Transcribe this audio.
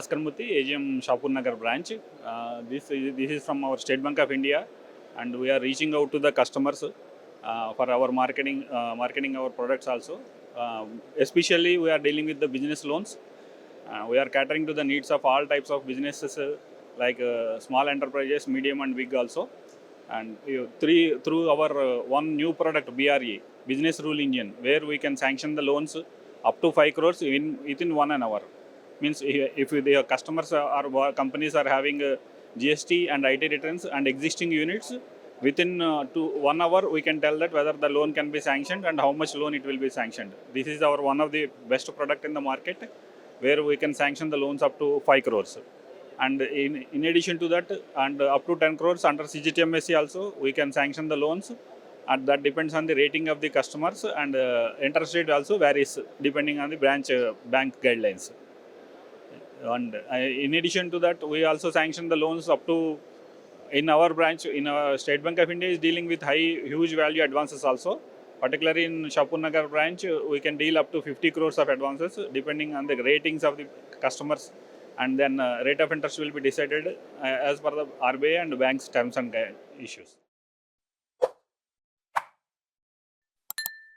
Bhaskar Murthy, AGM Shapur Nagar branch. This is from our State Bank of India, and we are reaching out to the customers for our marketing our products also. Especially, we are dealing with the business loans. We are catering to the needs of all types of businesses, like small enterprises, medium and big also. And through our one new product, BRE, Business Rule Engine, where we can sanction the loans up to 5 crores within 1 hour. Means if the customers or companies are having GST and IT returns and existing units, within 1 hour we can tell that whether the loan can be sanctioned and how much loan it will be sanctioned. This is our one of the best product in the market, where we can sanction the loans up to 5 crores. And in addition to that, and up to 10 crores under CGTMSC also, we can sanction the loans, and that depends on the rating of the customers, and interest rate also varies depending on the bank guidelines. And in addition to that, we also sanction the loans up to, in our branch, in our State Bank of India is dealing with huge value advances also. Particularly in Shapur Nagar branch, we can deal up to 50 crores of advances depending on the ratings of the customers, and then rate of interest will be decided as per the RBI and bank's terms and issues.